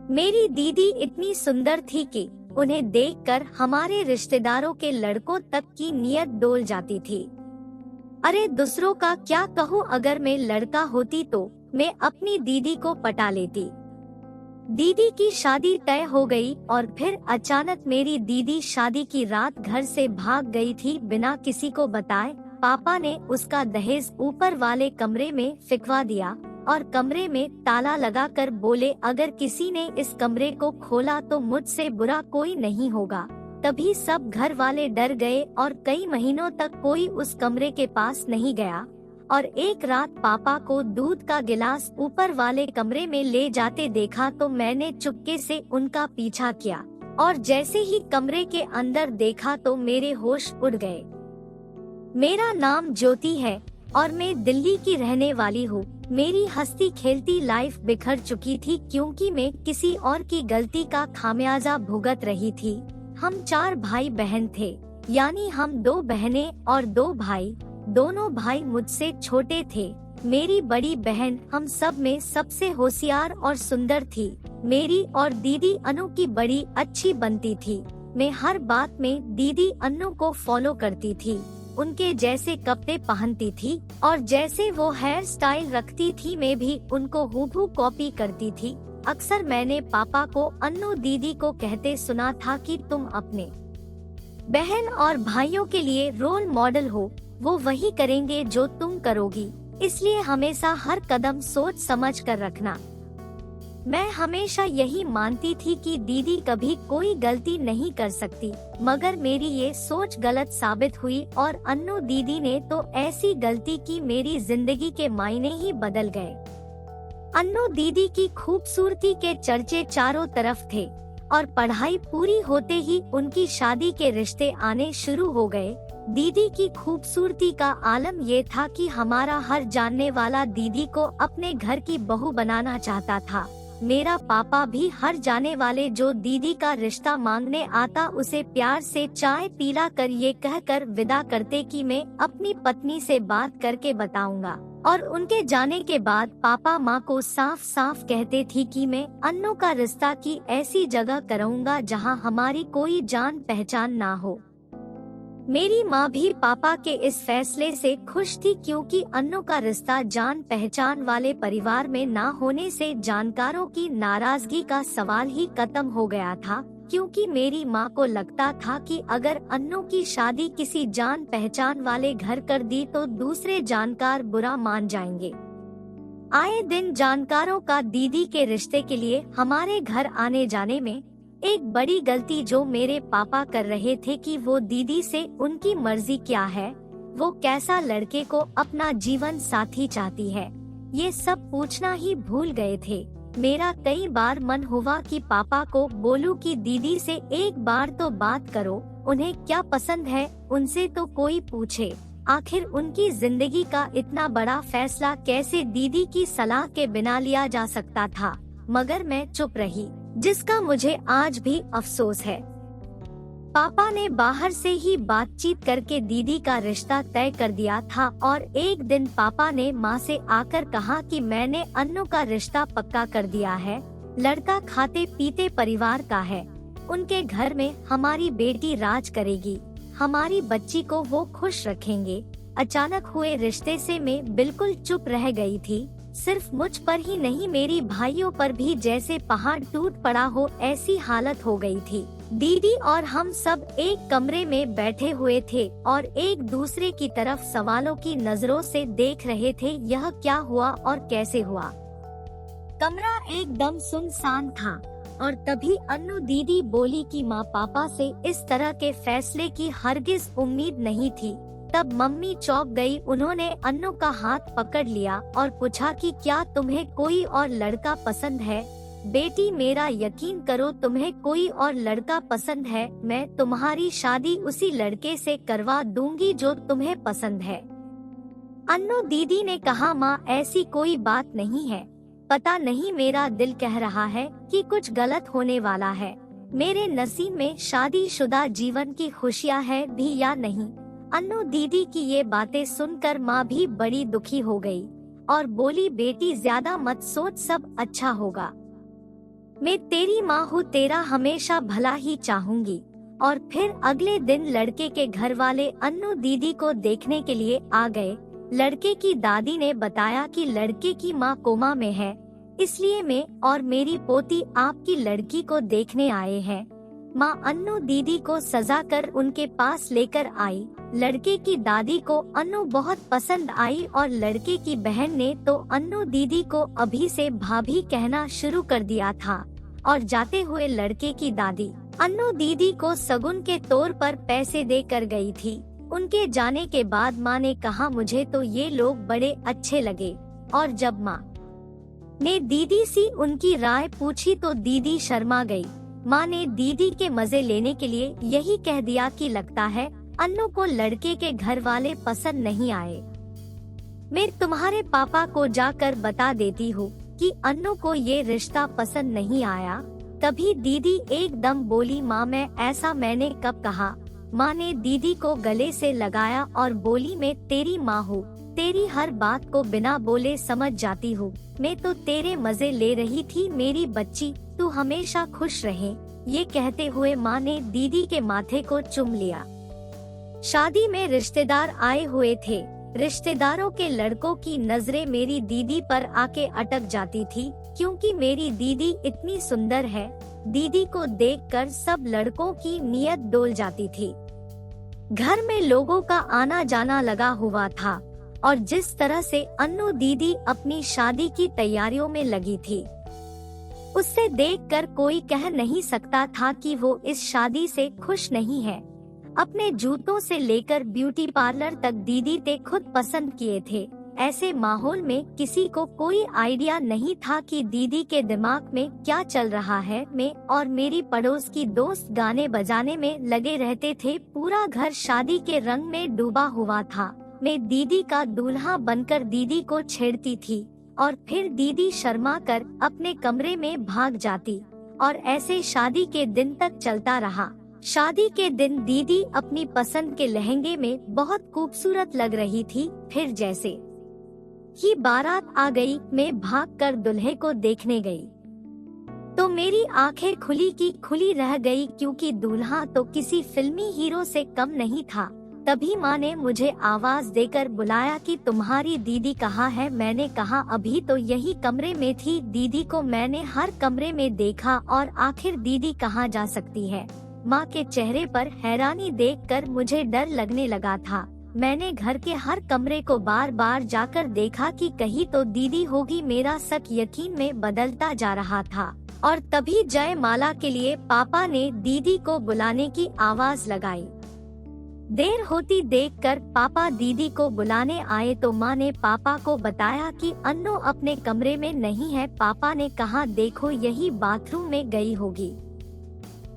मेरी दीदी इतनी सुंदर थी कि उन्हें देखकर हमारे रिश्तेदारों के लड़कों तक की नीयत डोल जाती थी। अरे दूसरों का क्या कहूँ, अगर मैं लड़का होती तो मैं अपनी दीदी को पटा लेती। दीदी की शादी तय हो गई और फिर अचानक मेरी दीदी शादी की रात घर से भाग गई थी बिना किसी को बताए। पापा ने उसका दहेज ऊपर वाले कमरे में फिकवा दिया और कमरे में ताला लगाकर बोले, अगर किसी ने इस कमरे को खोला तो मुझसे बुरा कोई नहीं होगा। तभी सब घर वाले डर गए और कई महीनों तक कोई उस कमरे के पास नहीं गया। और एक रात पापा को दूध का गिलास ऊपर वाले कमरे में ले जाते देखा तो मैंने चुपके से उनका पीछा किया और जैसे ही कमरे के अंदर देखा तो मेरे होश उड़ गए। मेरा नाम ज्योति है और मैं दिल्ली की रहने वाली हूँ। मेरी हंसती खेलती लाइफ बिखर चुकी थी क्योंकि मैं किसी और की गलती का खामियाजा भुगत रही थी। हम 4 भाई बहन थे, यानी हम 2 बहनें और 2 भाई। दोनों भाई मुझसे छोटे थे। मेरी बड़ी बहन हम सब में सबसे होशियार और सुंदर थी। मेरी और दीदी अनु की बड़ी अच्छी बनती थी। मैं हर बात में दीदी अनु को फॉलो करती थी। उनके जैसे कपड़े पहनती थी और जैसे वो हेयर स्टाइल रखती थी मैं भी उनको हूबहू कॉपी करती थी। अक्सर मैंने पापा को अनु दीदी को कहते सुना था कि तुम अपने बहन और भाइयों के लिए रोल मॉडल हो, वो वही करेंगे जो तुम करोगी, इसलिए हमेशा हर कदम सोच समझ कर रखना। मैं हमेशा यही मानती थी कि दीदी कभी कोई गलती नहीं कर सकती, मगर मेरी ये सोच गलत साबित हुई और अन्नू दीदी ने तो ऐसी गलती की मेरी जिंदगी के मायने ही बदल गए। अन्नू दीदी की खूबसूरती के चर्चे चारों तरफ थे और पढ़ाई पूरी होते ही उनकी शादी के रिश्ते आने शुरू हो गए। दीदी की खूबसूरती का आलम ये था कि हमारा हर जानने वाला दीदी को अपने घर की बहू बनाना चाहता था। मेरा पापा भी हर जाने वाले जो दीदी का रिश्ता मांगने आता उसे प्यार से चाय पिला कर ये कहकर विदा करते कि मैं अपनी पत्नी से बात करके बताऊंगा। और उनके जाने के बाद पापा माँ को साफ साफ कहते थी कि मैं अन्नू का रिश्ता की ऐसी जगह कराऊंगा जहाँ हमारी कोई जान पहचान ना हो। मेरी माँ भी पापा के इस फैसले से खुश थी क्योंकि अन्नू का रिश्ता जान पहचान वाले परिवार में ना होने से जानकारों की नाराजगी का सवाल ही खत्म हो गया था, क्योंकि मेरी माँ को लगता था कि अगर अन्नू की शादी किसी जान पहचान वाले घर कर दी तो दूसरे जानकार बुरा मान जाएंगे। आए दिन जानकारों का दीदी के रिश्ते के लिए हमारे घर आने जाने में एक बड़ी गलती जो मेरे पापा कर रहे थे कि वो दीदी से उनकी मर्जी क्या है, वो कैसा लड़के को अपना जीवन साथी चाहती है, ये सब पूछना ही भूल गए थे। मेरा कई बार मन हुआ कि पापा को बोलूं कि दीदी से एक बार तो बात करो, उन्हें क्या पसंद है उनसे तो कोई पूछे। आखिर उनकी जिंदगी का इतना बड़ा फैसला कैसे दीदी की सलाह के बिना लिया जा सकता था, मगर मैं चुप रही, जिसका मुझे आज भी अफसोस है। पापा ने बाहर से ही बातचीत करके दीदी का रिश्ता तय कर दिया था और एक दिन पापा ने माँ से आकर कहा कि मैंने अन्नू का रिश्ता पक्का कर दिया है। लड़का खाते पीते परिवार का है, उनके घर में हमारी बेटी राज करेगी, हमारी बच्ची को वो खुश रखेंगे। अचानक हुए रिश्ते से मैं बिल्कुल चुप रह गई थी। सिर्फ मुझ पर ही नहीं, मेरी भाइयों पर भी जैसे पहाड़ टूट पड़ा हो ऐसी हालत हो गई थी। दीदी और हम सब एक कमरे में बैठे हुए थे और एक दूसरे की तरफ सवालों की नजरों से देख रहे थे, यह क्या हुआ और कैसे हुआ। कमरा एकदम सुनसान था और तभी अन्नू दीदी बोली कि माँ पापा से इस तरह के फैसले की हरगिज उम्मीद नहीं थी। तब मम्मी चौंक गई। उन्होंने अन्नू का हाथ पकड़ लिया और पूछा कि क्या तुम्हें कोई और लड़का पसंद है? बेटी मेरा यकीन करो, तुम्हें कोई और लड़का पसंद है, मैं तुम्हारी शादी उसी लड़के से करवा दूंगी जो तुम्हें पसंद है। अन्नू दीदी ने कहा, माँ ऐसी कोई बात नहीं है, पता नहीं मेरा दिल कह रहा है कि कुछ गलत होने वाला है। मेरे नसीब में शादीशुदा जीवन की खुशियाँ है भी या नहीं। अन्नू दीदी की ये बातें सुनकर माँ भी बड़ी दुखी हो गई और बोली, बेटी ज्यादा मत सोच, सब अच्छा होगा। मैं तेरी माँ हूँ, तेरा हमेशा भला ही चाहूंगी। और फिर अगले दिन लड़के के घर वाले अन्नू दीदी को देखने के लिए आ गए। लड़के की दादी ने बताया कि लड़के की माँ कोमा में है, इसलिए मैं और मेरी पोती आपकी लड़की को देखने आए हैं। माँ अन्नू दीदी को सजा कर उनके पास लेकर आई। लड़के की दादी को अन्नू बहुत पसंद आई और लड़के की बहन ने तो अन्नू दीदी को अभी से भाभी कहना शुरू कर दिया था। और जाते हुए लड़के की दादी अन्नू दीदी को सगुन के तौर पर पैसे दे कर गई थी। उनके जाने के बाद माँ ने कहा, मुझे तो ये लोग बड़े अच्छे लगे। और जब माँ ने दीदी से उनकी राय पूछी तो दीदी शर्मा गई। माँ ने दीदी के मजे लेने के लिए यही कह दिया कि लगता है अन्नू को लड़के के घर वाले पसंद नहीं आए। मैं तुम्हारे पापा को जाकर बता देती हूँ कि अन्नू को ये रिश्ता पसंद नहीं आया। तभी दीदी एकदम बोली, माँ मैंने कब कहा। माँ ने दीदी को गले से लगाया और बोली, मैं तेरी माँ हूँ, तेरी हर बात को बिना बोले समझ जाती हूँ। मैं तो तेरे मजे ले रही थी मेरी बच्ची, तू हमेशा खुश रहे। ये कहते हुए माँ ने दीदी के माथे को चूम लिया। शादी में रिश्तेदार आए हुए थे। रिश्तेदारों के लड़कों की नजरें मेरी दीदी पर आके अटक जाती थी, क्योंकि मेरी दीदी इतनी सुंदर है। दीदी को देखकर सब लड़कों की नीयत डोल जाती थी। घर में लोगों का आना जाना लगा हुआ था और जिस तरह से अन्नू दीदी अपनी शादी की तैयारियों में लगी थी, उससे देखकर कोई कह नहीं सकता था कि वो इस शादी से खुश नहीं है। अपने जूतों से लेकर ब्यूटी पार्लर तक दीदी ने खुद पसंद किए थे। ऐसे माहौल में किसी को कोई आइडिया नहीं था कि दीदी के दिमाग में क्या चल रहा है। मैं और मेरी पड़ोस की दोस्त गाने बजाने में लगे रहते थे। पूरा घर शादी के रंग में डूबा हुआ था। मैं दीदी का दूल्हा बनकर दीदी को छेड़ती थी और फिर दीदी शर्मा कर अपने कमरे में भाग जाती और ऐसे शादी के दिन तक चलता रहा। शादी के दिन दीदी अपनी पसंद के लहंगे में बहुत खूबसूरत लग रही थी। फिर जैसे ही बारात आ गई, मैं भागकर दुल्हे को देखने गई तो मेरी आंखें खुली की खुली रह गई, क्योंकि दूल्हा तो किसी फिल्मी हीरो से कम नहीं था। तभी माँ ने मुझे आवाज देकर बुलाया कि तुम्हारी दीदी कहाँ है। मैंने कहा, अभी तो यही कमरे में थी। दीदी को मैंने हर कमरे में देखा और आखिर दीदी कहाँ जा सकती है। माँ के चेहरे पर हैरानी देखकर मुझे डर लगने लगा था। मैंने घर के हर कमरे को बार बार जाकर देखा कि कहीं तो दीदी होगी। मेरा शक यकीन में बदलता जा रहा था और तभी जयमाला के लिए पापा ने दीदी को बुलाने की आवाज लगाई। देर होती देखकर पापा दीदी को बुलाने आए तो माँ ने पापा को बताया कि अन्नू अपने कमरे में नहीं है। पापा ने कहा, देखो यही बाथरूम में गई होगी,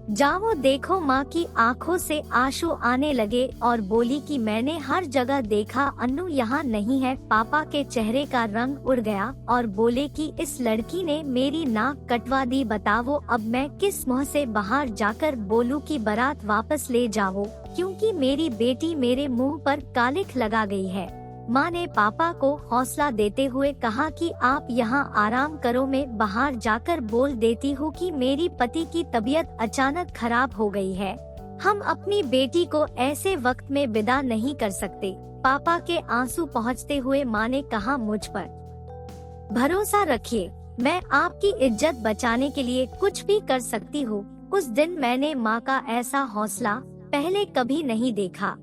जाओ देखो। माँ की आंखों से आंसू आने लगे और बोली कि मैंने हर जगह देखा, अन्नू यहाँ नहीं है। पापा के चेहरे का रंग उड़ गया और बोले कि इस लड़की ने मेरी नाक कटवा दी। बताओ अब मैं किस मुँह से बाहर जाकर बोलूं कि बारात वापस ले जाओ, क्योंकि मेरी बेटी मेरे मुंह पर कालिख लगा गई है। माँ ने पापा को हौसला देते हुए कहा कि आप यहाँ आराम करो, मैं बाहर जाकर बोल देती हूँ कि मेरी पति की तबीयत अचानक खराब हो गई है। हम अपनी बेटी को ऐसे वक्त में विदा नहीं कर सकते। पापा के आंसू पहुँचते हुए माँ ने कहा, मुझ पर भरोसा रखिए, मैं आपकी इज्जत बचाने के लिए कुछ भी कर सकती हूँ। उस दिन मैंने माँ का ऐसा हौसला पहले कभी नहीं देखा।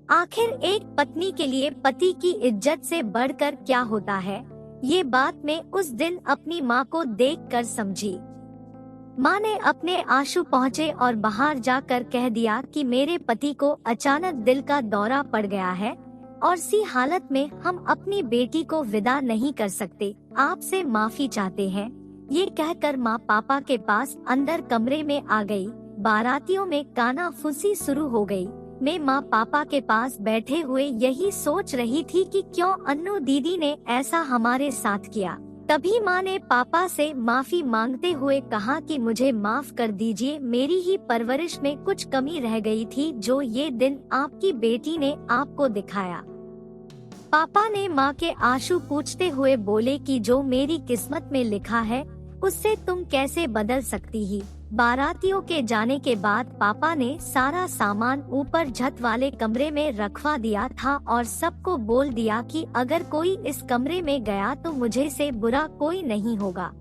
आखिर एक पत्नी के लिए पति की इज्जत से बढ़कर क्या होता है, ये बात मैं उस दिन अपनी माँ को देखकर समझी। माँ ने अपने आंसू पहुँचे और बाहर जाकर कह दिया कि मेरे पति को अचानक दिल का दौरा पड़ गया है और सी हालत में हम अपनी बेटी को विदा नहीं कर सकते, आपसे माफी चाहते हैं। ये कहकर माँ पापा के पास अंदर कमरे में आ गई। बारातियों में कानाफूसी शुरू हो गई। मैं माँ पापा के पास बैठे हुए यही सोच रही थी कि क्यों अन्नू दीदी ने ऐसा हमारे साथ किया। तभी माँ ने पापा से माफी मांगते हुए कहा कि मुझे माफ कर दीजिए, मेरी ही परवरिश में कुछ कमी रह गई थी जो ये दिन आपकी बेटी ने आपको दिखाया। पापा ने माँ के आंसू पूछते हुए बोले कि जो मेरी किस्मत में लिखा है उससे तुम कैसे बदल सकती ही। बारातियों के जाने के बाद पापा ने सारा सामान ऊपर छत वाले कमरे में रखवा दिया था और सबको बोल दिया कि अगर कोई इस कमरे में गया तो मुझे से बुरा कोई नहीं होगा।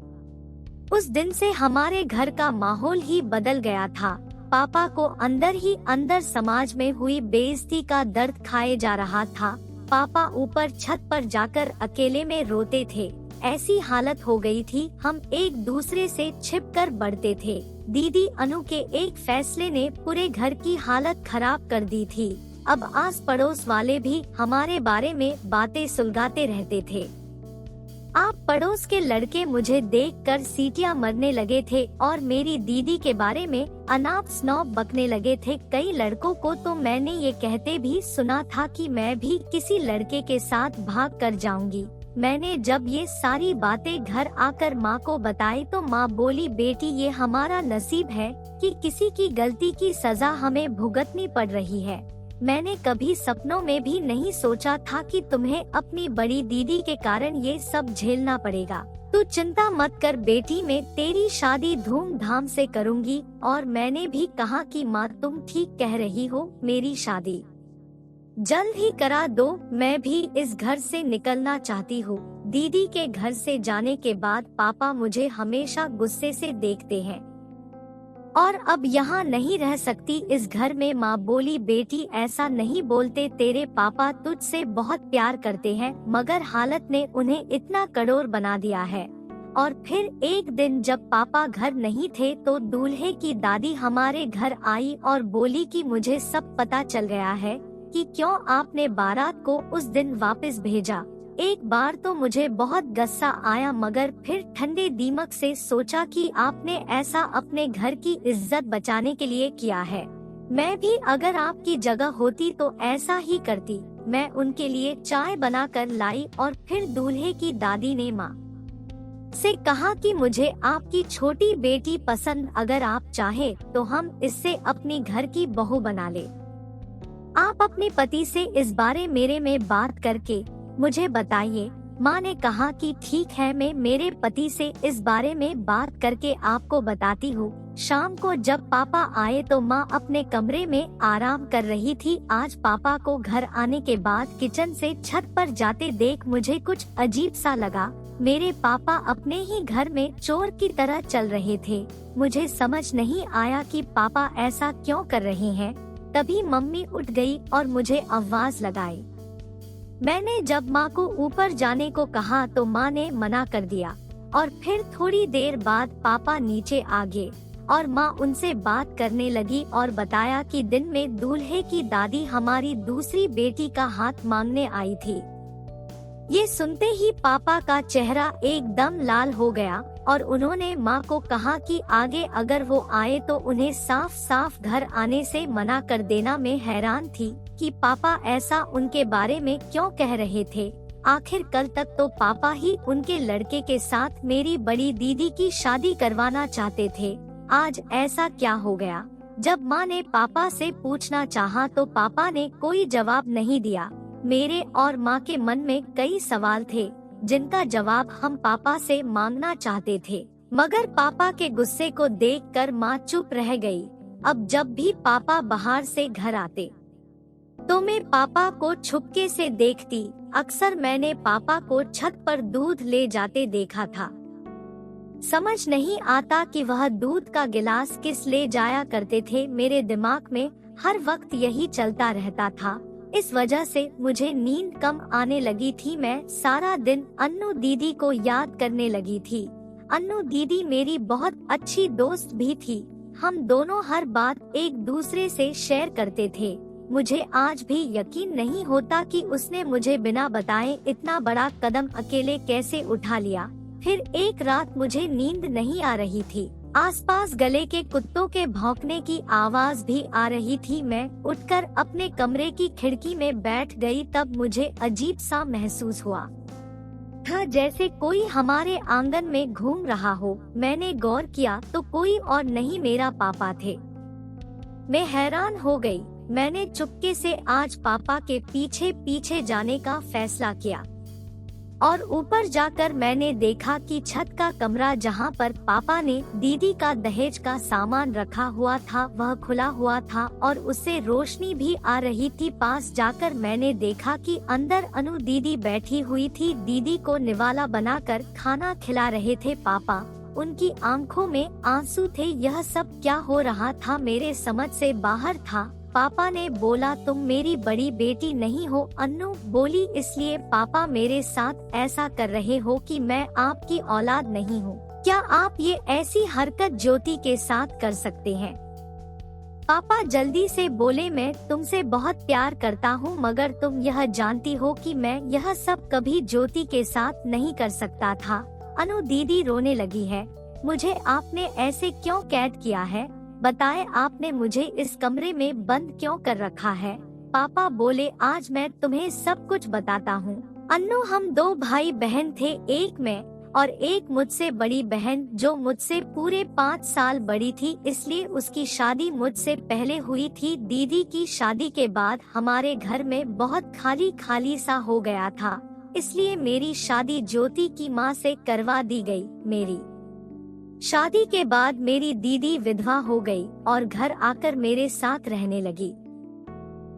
उस दिन से हमारे घर का माहौल ही बदल गया था। पापा को अंदर ही अंदर समाज में हुई बेइज्जती का दर्द खाए जा रहा था। पापा ऊपर छत पर जाकर अकेले में रोते थे। ऐसी हालत हो गई थी, हम एक दूसरे से छिपकर बढ़ते थे। दीदी अनु के एक फैसले ने पूरे घर की हालत खराब कर दी थी। अब आस पड़ोस वाले भी हमारे बारे में बातें सुलगाते रहते थे। आप पड़ोस के लड़के मुझे देखकर सीटियां मरने लगे थे और मेरी दीदी के बारे में अनाप शनाप बकने लगे थे। कई लड़कों को तो मैंने ये कहते भी सुना था कि मैं भी किसी लड़के के साथ भाग कर जाऊंगी। मैंने जब ये सारी बातें घर आकर माँ को बताई तो माँ बोली, बेटी ये हमारा नसीब है कि किसी की गलती की सजा हमें भुगतनी पड़ रही है। मैंने कभी सपनों में भी नहीं सोचा था कि तुम्हें अपनी बड़ी दीदी के कारण ये सब झेलना पड़ेगा। तू चिंता मत कर बेटी, मैं तेरी शादी धूमधाम से करूँगी। और मैंने भी कहा कि माँ तुम ठीक कह रही हो, मेरी शादी जल्द ही करा दो। मैं भी इस घर से निकलना चाहती हूँ। दीदी के घर से जाने के बाद पापा मुझे हमेशा गुस्से से देखते हैं और अब यहाँ नहीं रह सकती इस घर में। माँ बोली, बेटी ऐसा नहीं बोलते, तेरे पापा तुझसे बहुत प्यार करते हैं मगर हालत ने उन्हें इतना कठोर बना दिया है। और फिर एक दिन जब पापा घर नहीं थे तो दूल्हे की दादी हमारे घर आई और बोली कि मुझे सब पता चल गया है कि क्यों आपने बारात को उस दिन वापस भेजा। एक बार तो मुझे बहुत गुस्सा आया मगर फिर ठंडे दिमाग से सोचा कि आपने ऐसा अपने घर की इज्जत बचाने के लिए किया है। मैं भी अगर आपकी जगह होती तो ऐसा ही करती। मैं उनके लिए चाय बनाकर लाई और फिर दूल्हे की दादी ने माँ से कहा कि मुझे आपकी छोटी बेटी पसंद, अगर आप चाहे तो हम इससे अपनी घर की बहू बना ले। आप अपने पति से इस बारे में बात करके मुझे बताइए। माँ ने कहा कि ठीक है, मैं मेरे पति से इस बारे में बात करके आपको बताती हूँ। शाम को जब पापा आए तो माँ अपने कमरे में आराम कर रही थी। आज पापा को घर आने के बाद किचन से छत पर जाते देख मुझे कुछ अजीब सा लगा। मेरे पापा अपने ही घर में चोर की तरह चल रहे थे। मुझे समझ नहीं आया कि पापा ऐसा क्यों कर रहे हैं। तभी मम्मी उठ गई और मुझे आवाज लगाई। मैंने जब माँ को ऊपर जाने को कहा तो माँ ने मना कर दिया और फिर थोड़ी देर बाद पापा नीचे आ गए और माँ उनसे बात करने लगी और बताया कि दिन में दूल्हे की दादी हमारी दूसरी बेटी का हाथ मांगने आई थी। ये सुनते ही पापा का चेहरा एकदम लाल हो गया और उन्होंने माँ को कहा कि आगे अगर वो आए तो उन्हें साफ साफ घर आने से मना कर देना। मैं हैरान थी कि पापा ऐसा उनके बारे में क्यों कह रहे थे। आखिर कल तक तो पापा ही उनके लड़के के साथ मेरी बड़ी दीदी की शादी करवाना चाहते थे। आज ऐसा क्या हो गया। जब माँ ने पापा से पूछना चाहा तो पापा ने कोई जवाब नहीं दिया। मेरे और माँ के मन में कई सवाल थे जिनका जवाब हम पापा से मांगना चाहते थे, मगर पापा के गुस्से को देखकर माँ चुप रह गई। अब जब भी पापा बाहर से घर आते तो मैं पापा को छुपके से देखती। अक्सर मैंने पापा को छत पर दूध ले जाते देखा था। समझ नहीं आता कि वह दूध का गिलास किस ले जाया करते थे। मेरे दिमाग में हर वक्त यही चलता रहता था। इस वजह से मुझे नींद कम आने लगी थी। मैं सारा दिन अन्नू दीदी को याद करने लगी थी। अन्नू दीदी मेरी बहुत अच्छी दोस्त भी थी। हम दोनों हर बात एक दूसरे से शेयर करते थे। मुझे आज भी यकीन नहीं होता कि उसने मुझे बिना बताए इतना बड़ा कदम अकेले कैसे उठा लिया। फिर एक रात मुझे नींद नहीं आ रही थी। आसपास गले के कुत्तों के भौंकने की आवाज भी आ रही थी। मैं उठकर अपने कमरे की खिड़की में बैठ गई। तब मुझे अजीब सा महसूस हुआ था जैसे कोई हमारे आंगन में घूम रहा हो। मैंने गौर किया तो कोई और नहीं मेरा पापा थे। मैं हैरान हो गई। मैंने चुपके से आज पापा के पीछे पीछे जाने का फैसला किया। और ऊपर जाकर मैंने देखा कि छत का कमरा जहाँ पर पापा ने दीदी का दहेज का सामान रखा हुआ था वह खुला हुआ था और उससे रोशनी भी आ रही थी। पास जाकर मैंने देखा कि अंदर अनु दीदी बैठी हुई थी। दीदी को निवाला बनाकर खाना खिला रहे थे पापा। उनकी आंखों में आंसू थे। यह सब क्या हो रहा था मेरे समझ से बाहर था। पापा ने बोला तुम मेरी बड़ी बेटी नहीं हो। अन्नू बोली इसलिए पापा मेरे साथ ऐसा कर रहे हो कि मैं आपकी औलाद नहीं हूँ। क्या आप ये ऐसी हरकत ज्योति के साथ कर सकते हैं? पापा जल्दी से बोले मैं तुमसे बहुत प्यार करता हूँ मगर तुम यह जानती हो कि मैं यह सब कभी ज्योति के साथ नहीं कर सकता था। अनु दीदी रोने लगी है। मुझे आपने ऐसे क्यों कैद किया है? बताएं आपने मुझे इस कमरे में बंद क्यों कर रखा है? पापा बोले आज मैं तुम्हें सब कुछ बताता हूँ। अन्नू हम 2 भाई बहन थे, एक मैं और एक मुझसे बड़ी बहन जो मुझसे पूरे 5 साल बड़ी थी, इसलिए उसकी शादी मुझसे पहले हुई थी। दीदी की शादी के बाद हमारे घर में बहुत खाली खाली सा हो गया था, इसलिए मेरी शादी ज्योति की माँ से करवा दी गई। मेरी शादी के बाद मेरी दीदी विधवा हो गई और घर आकर मेरे साथ रहने लगी।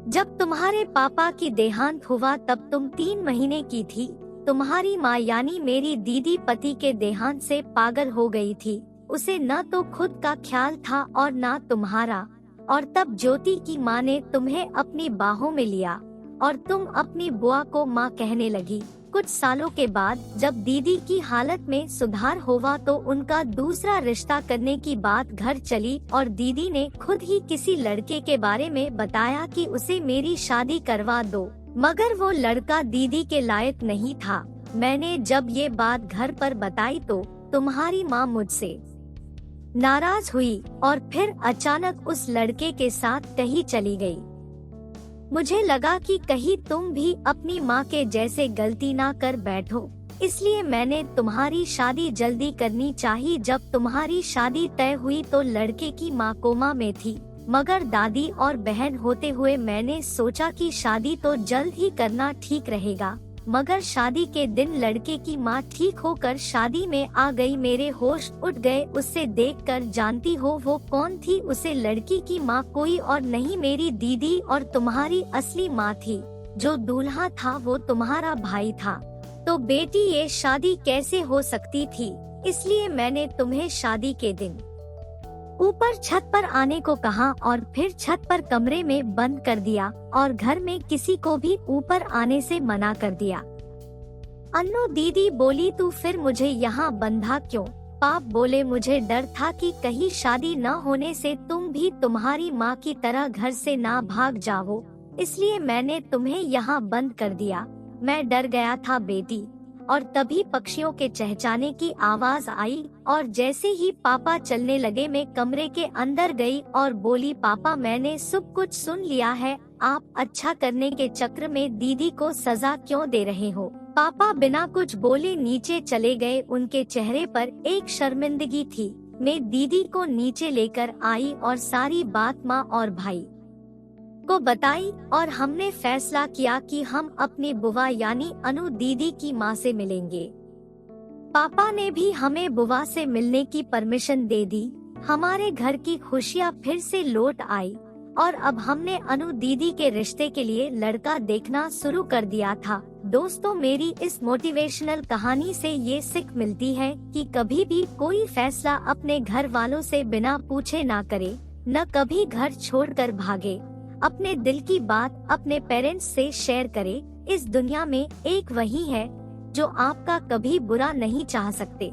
जब तुम्हारे पापा की देहांत हुआ तब तुम 3 महीने की थी। तुम्हारी माँ यानी मेरी दीदी पति के देहांत से पागल हो गई थी। उसे न तो खुद का ख्याल था और न तुम्हारा। और तब ज्योति की माँ ने तुम्हें अपनी बाहों में लिया और तुम अपनी बुआ को माँ कहने लगी। कुछ सालों के बाद जब दीदी की हालत में सुधार हुआ तो उनका दूसरा रिश्ता करने की बात घर चली और दीदी ने खुद ही किसी लड़के के बारे में बताया कि उसे मेरी शादी करवा दो, मगर वो लड़का दीदी के लायक नहीं था। मैंने जब ये बात घर पर बताई तो तुम्हारी माँ मुझसे नाराज हुई और फिर अचानक उस लड़के के साथ कहीं चली गई। मुझे लगा कि कहीं तुम भी अपनी माँ के जैसे गलती ना कर बैठो, इसलिए मैंने तुम्हारी शादी जल्दी करनी चाहिए। जब तुम्हारी शादी तय हुई तो लड़के की माँ कोमा में थी, मगर दादी और बहन होते हुए मैंने सोचा कि शादी तो जल्द ही करना ठीक रहेगा। मगर शादी के दिन लड़के की माँ ठीक होकर शादी में आ गई। मेरे होश उठ गए उससे देखकर। जानती हो वो कौन थी? उसे लड़की की माँ कोई और नहीं मेरी दीदी और तुम्हारी असली माँ थी। जो दूल्हा था वो तुम्हारा भाई था। तो बेटी ये शादी कैसे हो सकती थी? इसलिए मैंने तुम्हें शादी के दिन ऊपर छत पर आने को कहा और फिर छत पर कमरे में बंद कर दिया और घर में किसी को भी ऊपर आने से मना कर दिया। अन्नू दीदी बोली तू फिर मुझे यहाँ बंधा क्यों? पाप बोले मुझे डर था कि कहीं शादी न होने से तुम भी तुम्हारी माँ की तरह घर से ना भाग जाओ, इसलिए मैंने तुम्हें यहाँ बंद कर दिया। मैं डर गया था बेटी। और तभी पक्षियों के चहचहाने की आवाज आई और जैसे ही पापा चलने लगे मैं कमरे के अंदर गई और बोली पापा मैंने सब कुछ सुन लिया है। आप अच्छा करने के चक्कर में दीदी को सजा क्यों दे रहे हो? पापा बिना कुछ बोले नीचे चले गए। उनके चेहरे पर एक शर्मिंदगी थी। मैं दीदी को नीचे लेकर आई और सारी बात माँ और भाई को बताई और हमने फैसला किया कि हम अपनी बुआ यानी अनु दीदी की माँ से मिलेंगे। पापा ने भी हमें बुआ से मिलने की परमिशन दे दी। हमारे घर की खुशियाँ फिर से लौट आई और अब हमने अनु दीदी के रिश्ते के लिए लड़का देखना शुरू कर दिया था। दोस्तों मेरी इस मोटिवेशनल कहानी से ये सीख मिलती है कि कभी भी कोई फैसला अपने घर वालों से बिना पूछे ना करे, न कभी घर छोड़कर भागे। अपने दिल की बात अपने पेरेंट्स से शेयर करें। इस दुनिया में एक वही है जो आपका कभी बुरा नहीं चाह सकते।